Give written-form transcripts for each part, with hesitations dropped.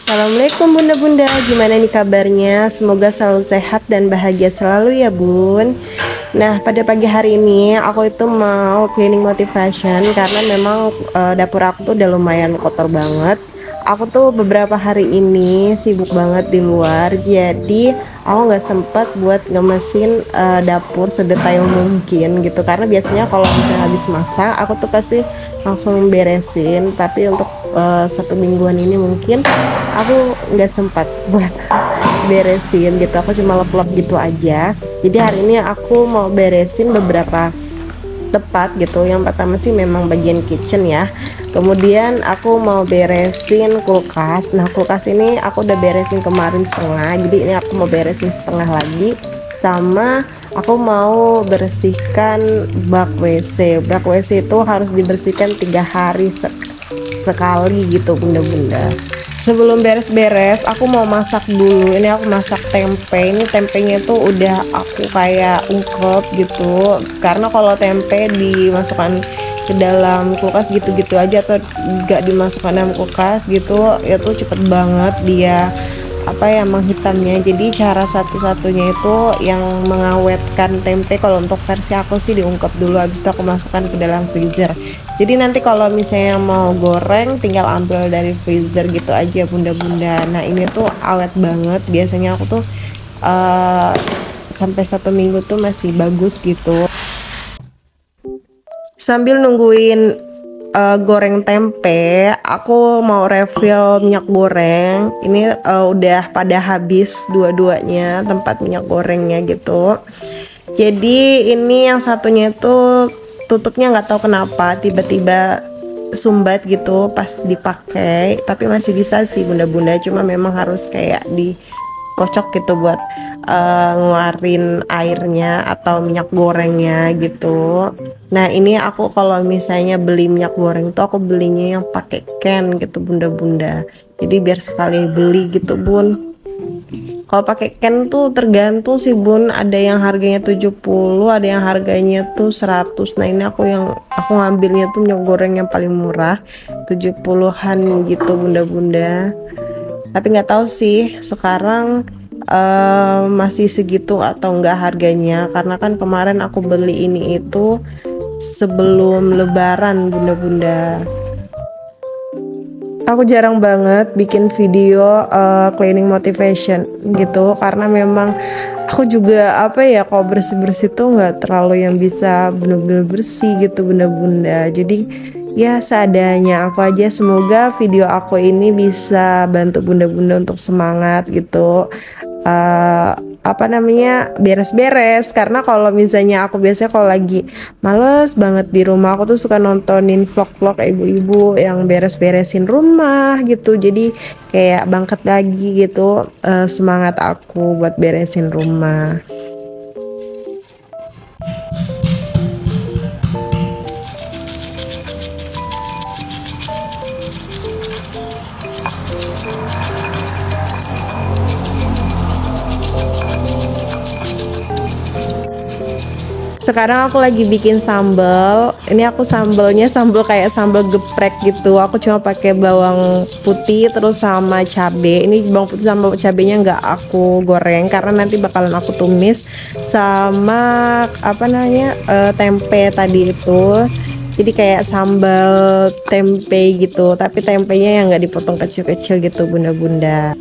Assalamualaikum bunda-bunda, gimana nih kabarnya? Semoga selalu sehat dan bahagia selalu ya bun. Nah pada pagi hari ini aku itu mau cleaning motivation karena memang dapur aku tuh udah lumayan kotor banget. Aku tuh beberapa hari ini sibuk banget di luar, jadi aku nggak sempet buat ngemesin dapur sedetail mungkin gitu. Karena biasanya kalau misalnya habis masak, aku tuh pasti langsung beresin. Tapi untuk satu mingguan ini mungkin aku nggak sempat buat beresin gitu, aku cuma lap-lap gitu aja. Jadi hari ini aku mau beresin beberapa tempat gitu. Yang pertama sih memang bagian kitchen ya, kemudian aku mau beresin kulkas. Nah kulkas ini aku udah beresin kemarin setengah, jadi ini aku mau beresin setengah lagi. Sama aku mau bersihkan bak WC. Bak WC itu harus dibersihkan 3 hari sekali gitu bunda-bunda. Sebelum beres-beres aku mau masak dulu. Ini aku masak tempe. Ini tempenya tuh udah aku kayak ungkep gitu, karena kalau tempe dimasukkan ke dalam kulkas gitu-gitu aja atau gak dimasukkan dalam kulkas gitu, itu cepet banget dia menghitamnya. Jadi cara satu-satunya itu yang mengawetkan tempe kalau untuk versi aku sih diungkep dulu, habis itu aku masukkan ke dalam freezer. Jadi nanti kalau misalnya mau goreng tinggal ambil dari freezer gitu aja bunda-bunda. Nah ini tuh awet banget, biasanya aku tuh sampai 1 minggu tuh masih bagus gitu. Sambil nungguin goreng tempe, aku mau refill minyak goreng. Ini udah pada habis dua-duanya tempat minyak gorengnya gitu. Jadi ini yang satunya itu tutupnya nggak tahu kenapa tiba-tiba sumbat gitu pas dipakai, tapi masih bisa sih bunda-bunda, cuma memang harus kayak dikocok gitu buat ngeluarin airnya atau minyak gorengnya gitu. Nah ini aku kalau misalnya beli minyak goreng tuh aku belinya yang pakai can gitu bunda-bunda, jadi biar sekali beli gitu bun. Kalau pakai can tuh tergantung sih bun, ada yang harganya 70, ada yang harganya tuh 100. Nah ini aku ngambilnya tuh minyak goreng yang paling murah 70-an gitu bunda-bunda. Tapi nggak tahu sih sekarang masih segitu atau enggak harganya, karena kan kemarin aku beli ini itu sebelum lebaran bunda-bunda. Aku jarang banget bikin video cleaning motivation gitu, karena memang aku juga kalau bersih-bersih tuh nggak terlalu yang bisa bener-bener bersih gitu bunda-bunda. Jadi ya seadanya aku aja. Semoga video aku ini bisa bantu bunda-bunda untuk semangat gitu, uh, beres-beres. Karena kalau misalnya aku biasanya kalau lagi males banget di rumah, aku tuh suka nontonin vlog-vlog ibu-ibu yang beres-beresin rumah gitu. Jadi kayak bangkit lagi gitu semangat aku buat beresin rumah. Sekarang aku lagi bikin sambal. Ini aku sambal kayak sambal geprek gitu. Aku cuma pakai bawang putih terus sama cabe. Ini bawang putih sama cabenya nggak aku goreng karena nanti bakalan aku tumis sama tempe tadi itu. Jadi kayak sambal tempe gitu, tapi tempenya yang nggak dipotong kecil-kecil gitu bunda-bunda.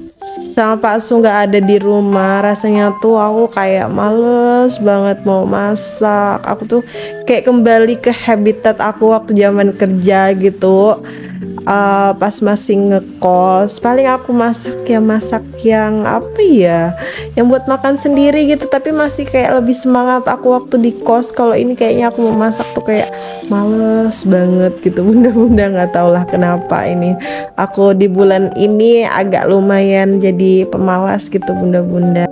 Sama Pak Su nggak ada di rumah, rasanya tuh aku kayak males banget mau masak. Aku tuh kayak kembali ke habitat aku waktu zaman kerja gitu. Pas masih ngekos, paling aku masak yang yang buat makan sendiri gitu. Tapi masih kayak lebih semangat aku waktu di kos. Kalau ini kayaknya aku mau masak tuh kayak males banget gitu bunda-bunda, nggak tau lah kenapa ini aku di bulan ini agak lumayan jadi pemalas gitu bunda-bunda.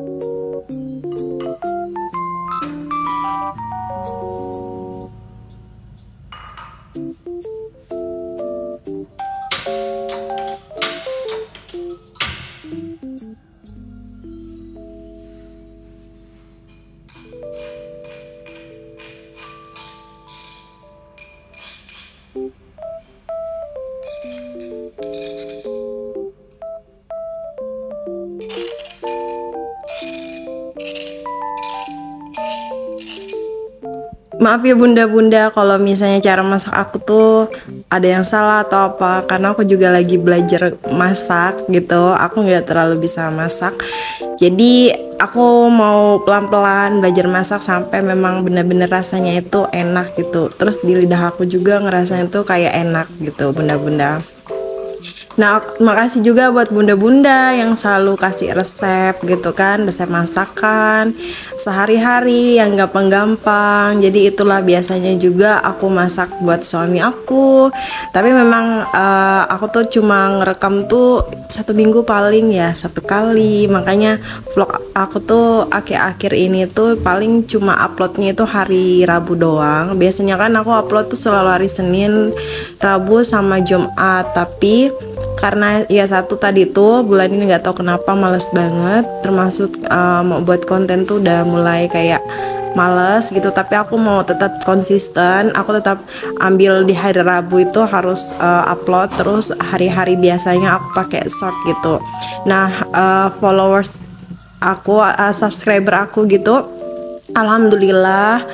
Maaf ya bunda-bunda kalau misalnya cara masak aku tuh ada yang salah atau apa, karena aku juga lagi belajar masak gitu. Aku nggak terlalu bisa masak, jadi aku mau pelan-pelan belajar masak sampai memang benar-benar rasanya itu enak gitu. Terus di lidah aku juga ngerasanya tuh kayak enak gitu bunda-bunda. Nah, makasih juga buat bunda-bunda yang selalu kasih resep gitu kan, resep masakan sehari-hari yang gampang-gampang. Jadi itulah biasanya juga aku masak buat suami aku. Tapi memang aku tuh cuma ngerekam tuh 1 minggu paling ya 1 kali. Makanya vlog aku tuh akhir-akhir ini tuh paling cuma uploadnya itu hari Rabu doang. Biasanya kan aku upload tuh selalu hari Senin, Rabu sama Jumat. Tapi karena ya satu tadi tuh bulan ini nggak tahu kenapa males banget, termasuk mau buat konten tuh udah mulai kayak males gitu. Tapi aku mau tetap konsisten, aku tetap ambil di hari Rabu itu harus upload, terus hari-hari biasanya aku pakai short gitu. Nah, followers aku, subscriber aku gitu, alhamdulillah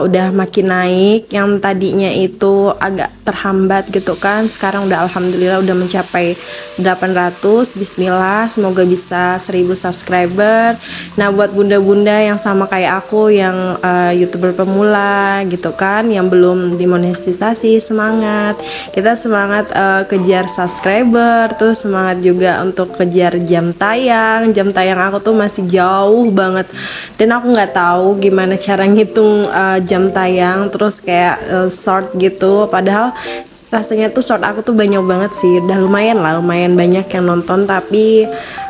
udah makin naik. Yang tadinya itu agak terhambat gitu kan, sekarang udah alhamdulillah udah mencapai 800. Bismillah, semoga bisa 1000 subscriber. Nah, buat bunda-bunda yang sama kayak aku yang YouTuber pemula gitu kan, yang belum dimonetisasi, semangat. Kita semangat kejar subscriber, terus semangat juga untuk kejar jam tayang. Jam tayang aku tuh masih jauh banget, dan aku nggak tahu gimana cara ngitung jam tayang, terus kayak short gitu. Padahal rasanya tuh short aku tuh banyak banget sih, udah lumayan lah, lumayan banyak yang nonton. Tapi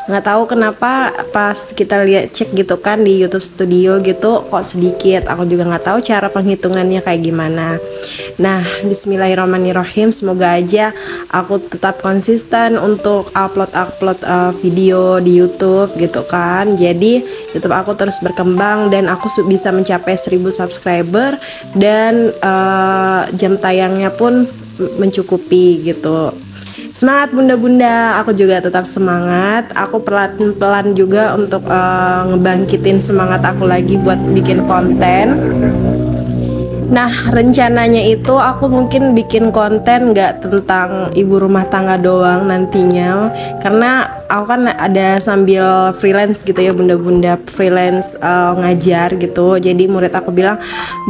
nggak tahu kenapa pas kita lihat cek gitu kan di YouTube Studio gitu kok sedikit. Aku juga nggak tahu cara penghitungannya kayak gimana. Nah, bismillahirrahmanirrahim, semoga aja aku tetap konsisten untuk upload video di YouTube gitu kan. Jadi YouTube aku terus berkembang dan aku bisa mencapai 1000 subscriber, dan jam tayangnya pun mencukupi gitu. Semangat bunda-bunda, aku juga tetap semangat. Aku pelan-pelan juga untuk ngebangkitin semangat aku lagi buat bikin konten. Nah, rencananya itu aku mungkin bikin konten gak tentang ibu rumah tangga doang nantinya, karena aku kan ada sambil freelance gitu ya bunda-bunda, freelance ngajar gitu. Jadi murid aku bilang,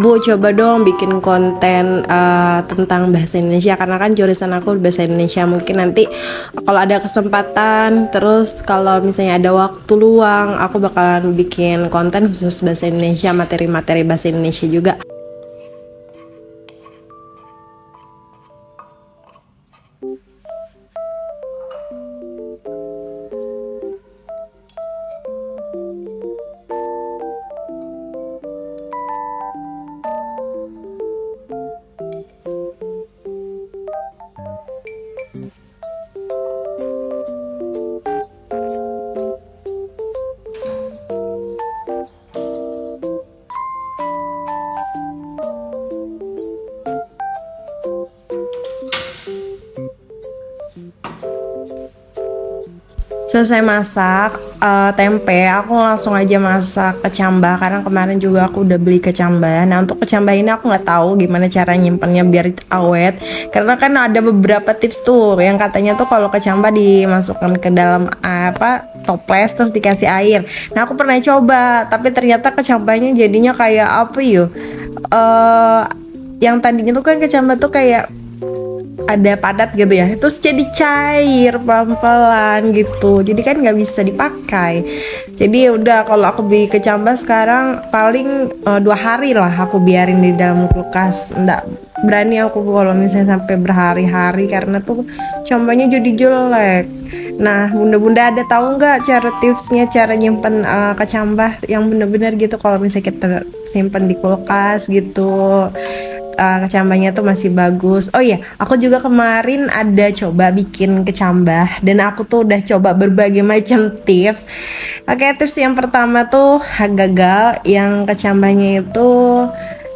"Bu, coba dong bikin konten tentang bahasa Indonesia," karena kan jurusan aku bahasa Indonesia. Mungkin nanti kalau ada kesempatan, terus kalau misalnya ada waktu luang, aku bakalan bikin konten khusus bahasa Indonesia, materi-materi bahasa Indonesia juga. Selesai masak tempe, aku langsung aja masak kecambah, karena kemarin juga aku udah beli kecambah. Nah, untuk kecambah ini aku nggak tahu gimana cara nyimpennya biar awet, karena kan ada beberapa tips tuh yang katanya tuh kalau kecambah dimasukkan ke dalam toples terus dikasih air. Nah, aku pernah coba, tapi ternyata kecambahnya jadinya kayak apa yuk? Yang tadinya tuh kan kecambah tuh kayak ada padat gitu ya, terus jadi cair pelan-pelan gitu, jadi kan nggak bisa dipakai. Jadi udah, kalau aku beli kecambah sekarang paling 2 hari lah aku biarin di dalam kulkas. Nggak berani aku kalau misalnya sampai berhari-hari, karena tuh cambahnya jadi jelek. Nah, bunda-bunda ada tahu nggak cara tipsnya, cara nyimpen kecambah yang bener-bener gitu kalau misalnya kita simpen di kulkas gitu, kecambahnya tuh masih bagus. Oh iya, aku juga kemarin ada coba bikin kecambah, dan aku tuh udah coba berbagai macam tips. Oke, tips yang pertama tuh gagal, yang kecambahnya itu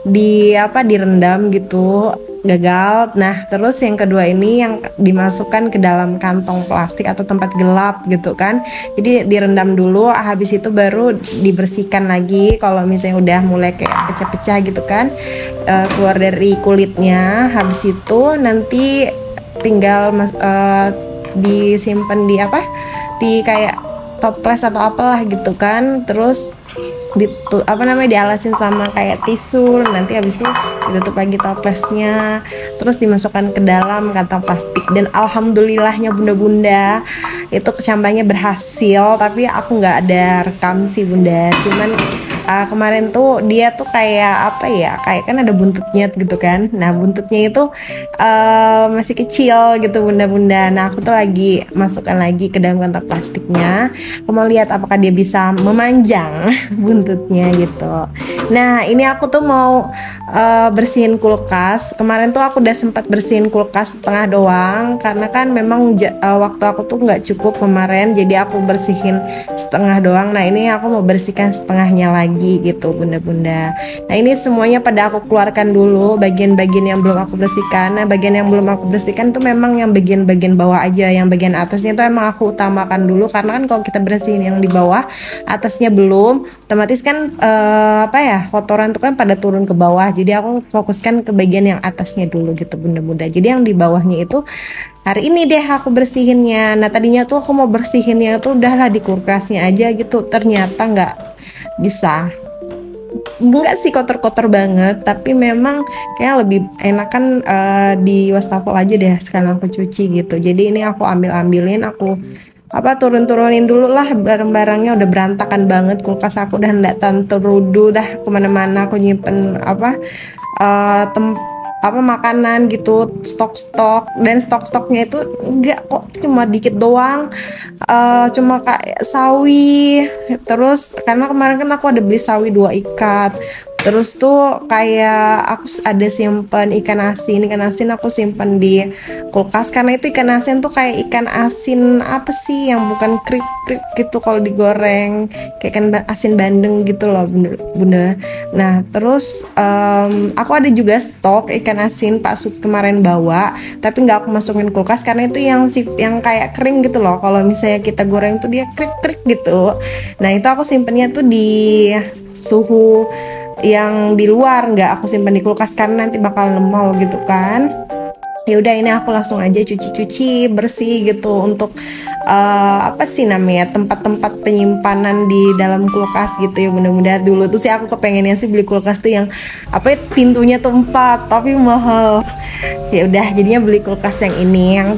direndam gitu gagal. Nah, terus yang kedua ini yang dimasukkan ke dalam kantong plastik atau tempat gelap gitu kan. Jadi direndam dulu, habis itu baru dibersihkan lagi. Kalau misalnya udah mulai kayak pecah-pecah gitu kan, keluar dari kulitnya. Habis itu nanti tinggal disimpan di apa? Di kayak toples atau apalah gitu kan. Terus dialasin sama kayak tisu, nanti habis itu ditutup lagi toplesnya, terus dimasukkan ke dalam kantong plastik. Dan alhamdulillahnya bunda-bunda itu kecambangnya berhasil, tapi aku nggak ada rekam sih bunda, cuman kemarin tuh dia tuh kayak apa ya, kayak kan ada buntutnya gitu kan. Nah buntutnya itu masih kecil gitu bunda-bunda. Nah aku tuh lagi masukkan lagi ke dalam kantong plastiknya, aku mau lihat apakah dia bisa memanjang buntutnya gitu. Nah ini aku tuh mau bersihin kulkas. Kemarin tuh aku udah sempat bersihin kulkas setengah doang, karena kan memang waktu aku tuh nggak cukup kemarin, jadi aku bersihin setengah doang. Nah ini aku mau bersihkan setengahnya lagi gitu bunda-bunda. Nah ini semuanya pada aku keluarkan dulu, bagian-bagian yang belum aku bersihkan. Nah bagian yang belum aku bersihkan tuh memang yang bagian-bagian bawah aja, yang bagian atasnya tuh emang aku utamakan dulu, karena kan kalau kita bersihin yang di bawah, atasnya belum, otomatis kan apa ya, kotoran tuh kan pada turun ke bawah. Jadi aku fokuskan ke bagian yang atasnya dulu gitu bunda-bunda. Jadi yang di bawahnya itu hari ini deh aku bersihinnya. Nah tadinya tuh aku mau bersihinnya tuh udahlah di kulkasnya aja gitu, ternyata nggak bisa. Enggak sih kotor-kotor banget, tapi memang kayak lebih enakan di wastafel aja deh sekarang aku cuci gitu. Jadi ini aku ambilin, aku turun-turunin dulu lah barang-barangnya, udah berantakan banget. Kulkas aku udah ndak tanterudu dah, kemana-mana aku nyimpen makanan gitu, stok-stok. Dan stok-stoknya itu enggak kok, cuma dikit doang, cuma kayak sawi. Terus karena kemarin kan aku ada beli sawi 2 ikat, terus tuh kayak aku ada simpan ikan asin aku simpan di kulkas, karena itu ikan asin tuh kayak ikan asin apa sih yang bukan krik-krik gitu kalau digoreng, kayak ikan asin bandeng gitu loh bunda. Nah terus aku ada juga stok ikan asin Pak Sud kemarin bawa, tapi nggak aku masukin kulkas karena itu yang kayak kering gitu loh. Kalau misalnya kita goreng tuh dia krik-krik gitu. Nah itu aku simpennya tuh di suhu yang di luar, nggak aku simpan di kulkas karena nanti bakal lemau gitu kan. Ya udah ini aku langsung aja cuci bersih gitu untuk apa sih namanya, tempat-tempat penyimpanan di dalam kulkas gitu ya bunda-bunda. Dulu tuh sih aku kepengennya sih beli kulkas tuh yang apa ya, pintunya tuh 4 tapi mahal. Ya udah jadinya beli kulkas yang ini yang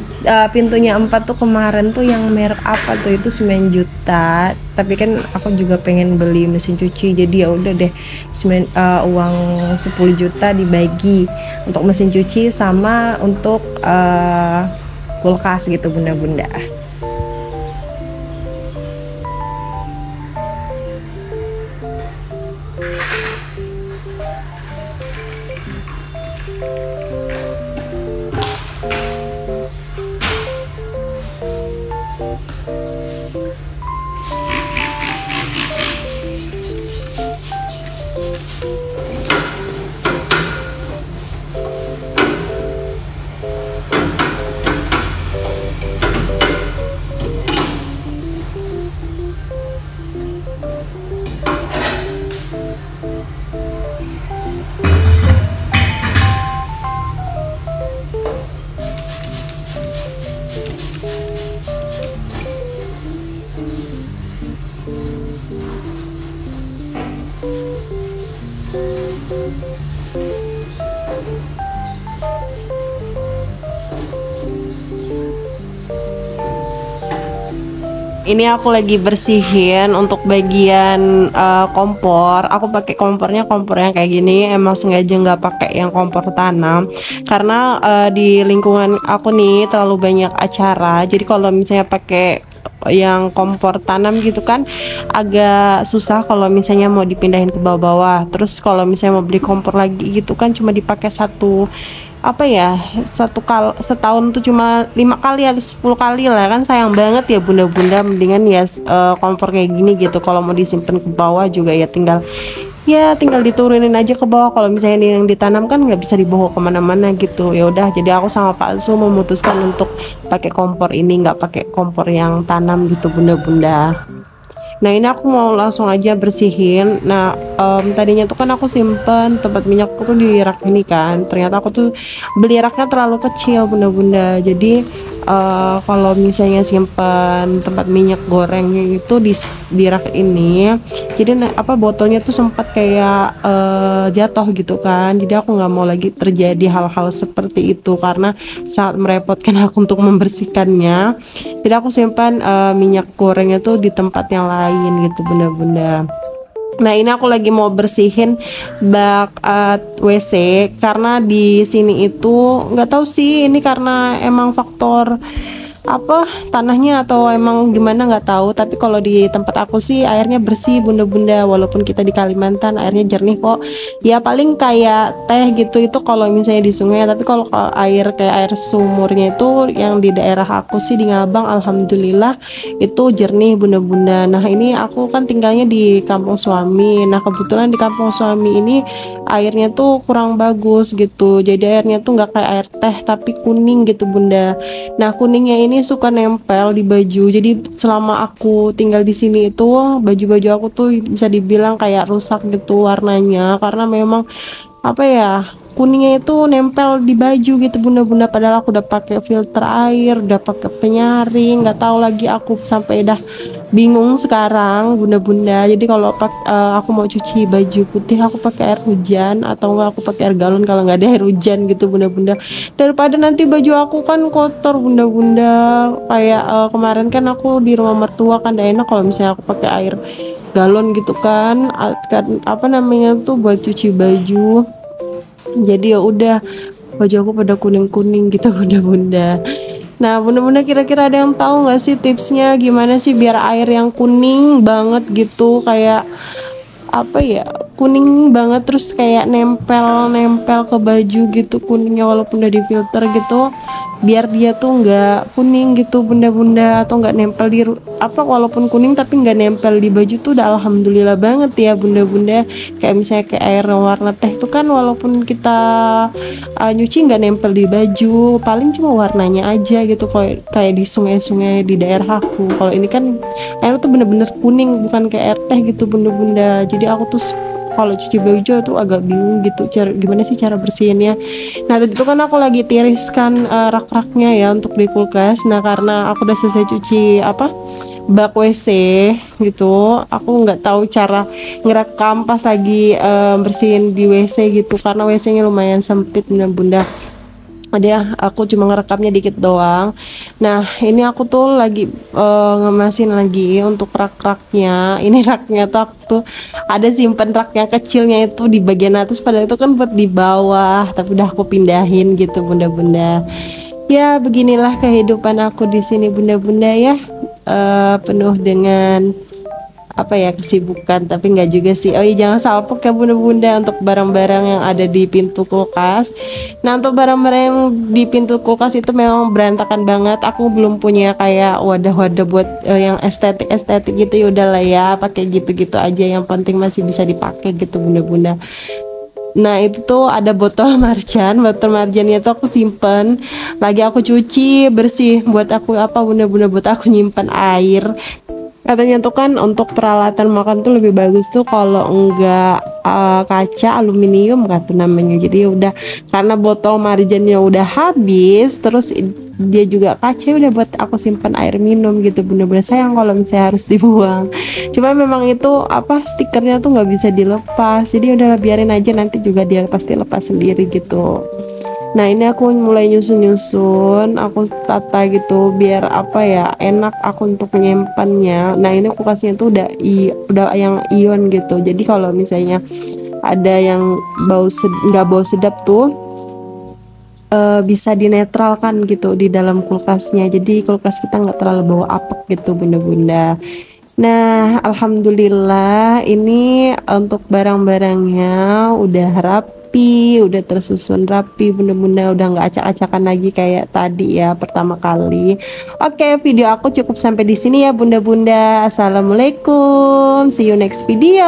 pintunya 4 tuh. Kemarin tuh yang merek apa tuh itu 9 juta, tapi kan aku juga pengen beli mesin cuci, jadi ya udah deh uang 10 juta dibagi untuk mesin cuci sama untuk kulkas gitu bunda-bunda. Ini aku lagi bersihin untuk bagian kompor. Aku pakai kompor yang kayak gini. Emang sengaja nggak pakai yang kompor tanam karena di lingkungan aku nih terlalu banyak acara. Jadi kalau misalnya pakai yang kompor tanam gitu kan agak susah kalau misalnya mau dipindahin ke bawah-bawah. Terus kalau misalnya mau beli kompor lagi gitu kan cuma dipakai setahun tuh cuma 5 kali atau 10 kali lah, kan sayang banget ya bunda-bunda. Mendingan ya kompor kayak gini gitu, kalau mau disimpan ke bawah juga ya tinggal ya tinggal diturunin aja ke bawah. Kalau misalnya yang ditanam kan nggak bisa dibawa kemana-mana gitu. Ya udah, jadi aku sama Pak Su memutuskan untuk pakai kompor ini, nggak pakai kompor yang tanam gitu bunda-bunda. Nah ini aku mau langsung aja bersihin. Nah tadinya tuh kan aku simpen tempat minyakku tuh di rak ini kan. Ternyata aku tuh beli raknya terlalu kecil bunda-bunda. Jadi kalau misalnya simpan tempat minyak gorengnya itu di rak ini, jadi botolnya tuh sempat kayak jatuh gitu kan. Jadi aku nggak mau lagi terjadi hal-hal seperti itu karena sangat merepotkan aku untuk membersihkannya. Jadi aku simpan minyak gorengnya tuh di tempat yang lain gitu bunda-bunda. Nah ini aku lagi mau bersihin bak WC karena di sini itu nggak tahu sih ini karena emang faktor apa tanahnya atau emang gimana nggak tahu, tapi kalau di tempat aku sih airnya bersih bunda-bunda, walaupun kita di Kalimantan airnya jernih kok. Ya paling kayak teh gitu itu kalau misalnya di sungai, tapi kalau air kayak air sumurnya itu yang di daerah aku sih di Ngabang alhamdulillah itu jernih bunda-bunda. Nah ini aku kan tinggalnya di kampung suami. Nah kebetulan di kampung suami ini airnya tuh kurang bagus gitu, jadi airnya tuh nggak kayak air teh tapi kuning gitu bunda. Nah kuningnya ini suka nempel di baju, jadi selama aku tinggal di sini itu baju-baju aku tuh bisa dibilang kayak rusak gitu warnanya, karena memang apa ya, kuningnya itu nempel di baju gitu bunda-bunda. Padahal aku udah pakai filter air, udah pakai penyaring, nggak tahu lagi aku sampai dah bingung sekarang bunda-bunda. Jadi kalau aku mau cuci baju putih aku pakai air hujan atau enggak aku pakai air galon kalau nggak ada air hujan gitu bunda-bunda, daripada nanti baju aku kan kotor bunda-bunda. Kayak kemarin kan aku di rumah mertua kan gak enak kalau misalnya aku pakai air galon gitu kan, apa namanya tuh buat cuci baju. Jadi ya udah baju aku pada kuning-kuning gitu bunda-bunda. Nah bunda-bunda kira-kira ada yang tahu nggak sih tipsnya gimana sih biar air yang kuning banget gitu, kayak apa ya, kuning banget terus kayak nempel ke baju gitu kuningnya walaupun udah difilter gitu, biar dia tuh nggak kuning gitu bunda-bunda, atau nggak nempel di walaupun kuning tapi nggak nempel di baju tuh udah alhamdulillah banget ya bunda-bunda. Kayak misalnya kayak air warna teh tuh kan walaupun kita nyuci nggak nempel di baju, paling cuma warnanya aja gitu kayak di sungai-sungai di daerah aku. Kalau ini kan air tuh bener-bener kuning bukan kayak air teh gitu bunda-bunda. Jadi aku tuh kalau cuci baju tuh agak bingung gitu gimana sih cara bersihinnya. Nah tadi itu kan aku lagi tiriskan rak-raknya ya untuk di kulkas. Nah karena aku udah selesai cuci bak WC gitu, aku nggak tahu cara ngerekam pas lagi bersihin di WC gitu karena WC-nya lumayan sempit bunda-bunda. Ada aku cuma ngerekamnya dikit doang. Nah ini aku tuh lagi ngemasin lagi untuk rak-raknya. Ini raknya tuh aku tuh ada simpen rak yang kecilnya itu di bagian atas, padahal itu kan buat di bawah, tapi udah aku pindahin gitu bunda-bunda. Ya beginilah kehidupan aku di sini bunda-bunda ya, penuh dengan kesibukan, tapi nggak juga sih. Oh iya jangan salpok ya bunda-bunda untuk barang-barang yang ada di pintu kulkas. Nah untuk barang-barang yang di pintu kulkas itu memang berantakan banget. Aku belum punya kayak wadah-wadah buat yang estetik gitu. Ya udahlah ya pakai gitu-gitu aja, yang penting masih bisa dipakai gitu bunda-bunda. Nah itu tuh ada botol marjannya tuh aku simpen lagi, aku cuci bersih buat aku bunda-bunda, buat aku nyimpan air. Katanya tuh kan untuk peralatan makan tuh lebih bagus tuh kalau enggak kaca aluminium tuh namanya. Jadi udah karena botol marjannya udah habis, terus dia juga kaca, udah buat aku simpan air minum gitu bener-bener. Sayang kalau misalnya harus dibuang, cuma memang itu stikernya tuh nggak bisa dilepas, jadi udah biarin aja, nanti juga dia pasti lepas sendiri gitu. Nah ini aku mulai nyusun, aku tata gitu biar enak aku untuk menyimpannya. Nah ini kulkasnya tuh udah yang ion gitu, jadi kalau misalnya ada yang nggak bau sedap tuh bisa dinetralkan gitu di dalam kulkasnya, jadi kulkas kita nggak terlalu bau apek gitu bunda-bunda. Nah alhamdulillah ini untuk barang-barangnya udah rapi, udah tersusun rapi bunda-bunda, udah nggak acak-acakan lagi kayak tadi ya pertama kali. Oke, video aku cukup sampai di sini ya bunda-bunda. Assalamualaikum, see you next video.